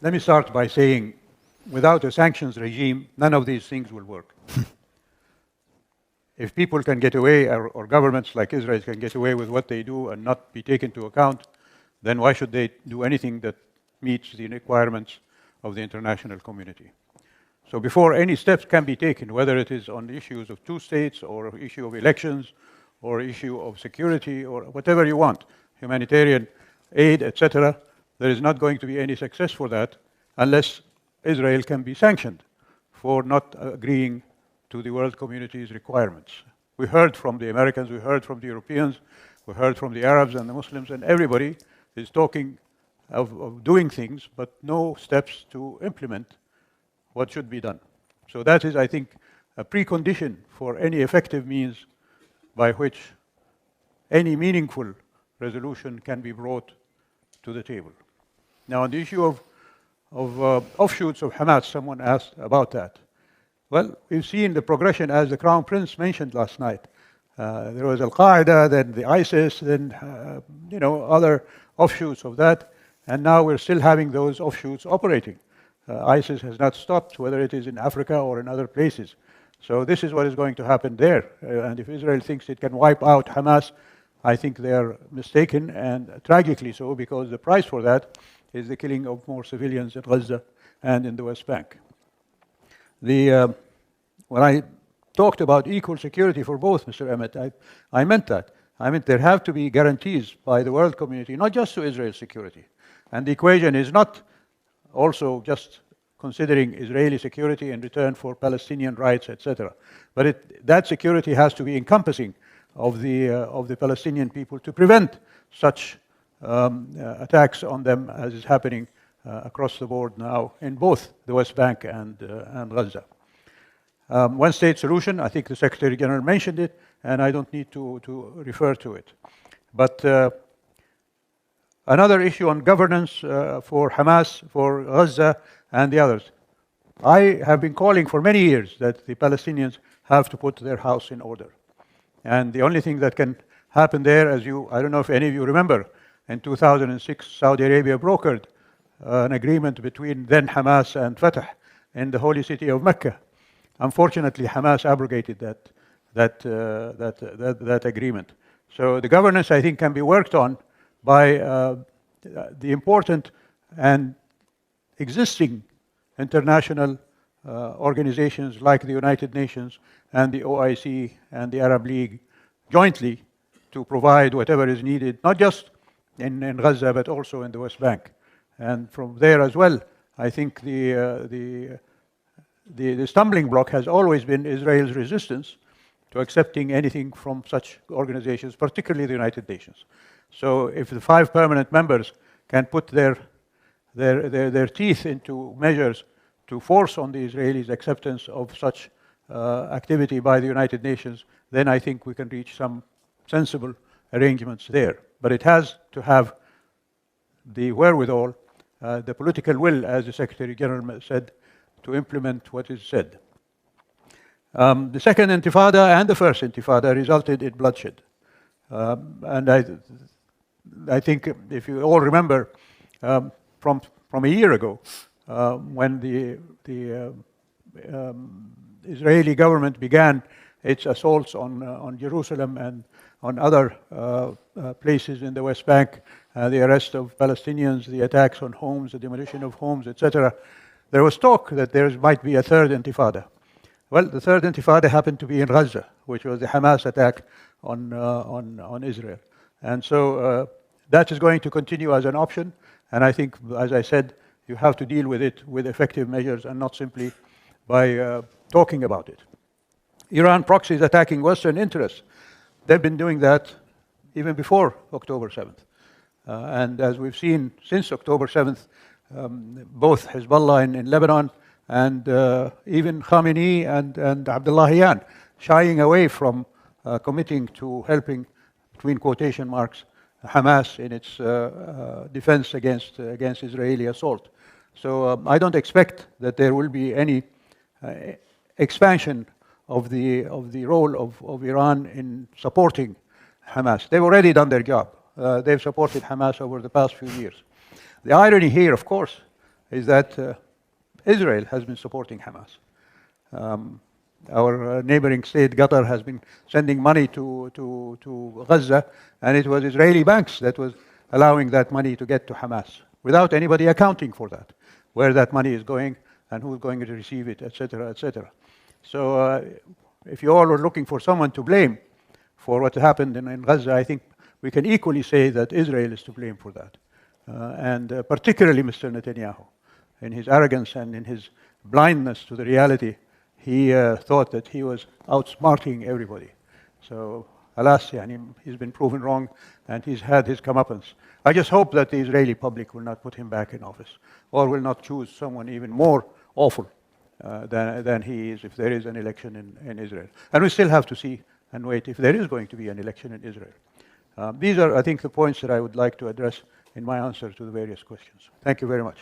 Let me start by saying, without a sanctions regime, none of these things will work. If people can get away, or governments like Israel can get away with what they do and not be taken into account, then why should they do anything that meets the requirements of the international community? So before any steps can be taken, whether it is on the issues of two states or issue of elections or issue of security or whatever you want, humanitarian aid, etc., there is not going to be any success for that unless Israel can be sanctioned for not agreeing to the world community's requirements. We heard from the Americans, we heard from the Europeans, we heard from the Arabs and the Muslims, and everybody is talking of doing things, but no steps to implement what should be done. So that is, I think, a precondition for any effective means by which any meaningful resolution can be brought to the table. Now, on the issue of offshoots of Hamas, someone asked about that. Well, we've seen the progression, as the Crown Prince mentioned last night. There was Al-Qaeda, then the ISIS, then other offshoots of that, and now we're still having those offshoots operating. ISIS has not stopped, whether it is in Africa or in other places. So this is what is going to happen there. And if Israel thinks it can wipe out Hamas, I think they are mistaken, and tragically so, because the price for that is the killing of more civilians in Gaza and in the West Bank. When I talked about equal security for both, Mr. Emmett, I meant that. I meant there have to be guarantees by the world community, not just to Israel's security. And the equation is not also just considering Israeli security in return for Palestinian rights, etc. But that security has to be encompassing of the Palestinian people to prevent such attacks on them as is happening across the board now in both the West Bank and Gaza. One-state solution, I think the Secretary General mentioned it, and I don't need to refer to it. But another issue on governance for Hamas, for Gaza, and the others. I have been calling for many years that the Palestinians have to put their house in order. And the only thing that can happen there, I don't know if any of you remember, in 2006, Saudi Arabia brokered an agreement between then Hamas and Fatah in the holy city of Mecca. Unfortunately, Hamas abrogated that agreement. So the governance, I think, can be worked on by the important and existing international organizations like the United Nations and the OIC and the Arab League jointly to provide whatever is needed, not just in Gaza, but also in the West Bank. And from there as well, I think the stumbling block has always been Israel's resistance to accepting anything from such organizations, particularly the United Nations. So if the 5 permanent members can put their teeth into measures to force on the Israelis acceptance of such activity by the United Nations, then I think we can reach some sensible arrangements there. But it has to have the wherewithal, the political will, as the Secretary General said, to implement what is said. The second intifada and the first intifada resulted in bloodshed. And I think if you all remember from a year ago, when the Israeli government began its assaults on Jerusalem and on other places in the West Bank, the arrest of Palestinians, the attacks on homes, the demolition of homes, etc., there was talk that there might be a third intifada. Well, the third intifada happened to be in Gaza, which was the Hamas attack on Israel. And so that is going to continue as an option. And I think, as I said, you have to deal with it with effective measures and not simply by talking about it. Iran proxies attacking Western interests. They've been doing that even before October 7th. And as we've seen since October 7th, both Hezbollah in Lebanon and even Khamenei and Abdullahian shying away from committing to helping, between quotation marks, Hamas in its defense against Israeli assault. So I don't expect that there will be any expansion of the role of Iran in supporting Hamas. They've already done their job. They've supported Hamas over the past few years. The irony here, of course, is that Israel has been supporting Hamas. Our neighboring state, Qatar, has been sending money to Gaza, and it was Israeli banks that was allowing that money to get to Hamas, without anybody accounting for that, where that money is going and who's going to receive it, etc., etc. So if you all are looking for someone to blame for what happened in Gaza, I think we can equally say that Israel is to blame for that. And particularly Mr. Netanyahu, in his arrogance and in his blindness to the reality, he thought that he was outsmarting everybody. So, alas, he's been proven wrong, and he's had his comeuppance. I just hope that the Israeli public will not put him back in office, or will not choose someone even more awful than he is if there is an election in Israel. And we still have to see and wait if there is going to be an election in Israel. These are, I think, the points that I would like to address in my answer to the various questions. Thank you very much.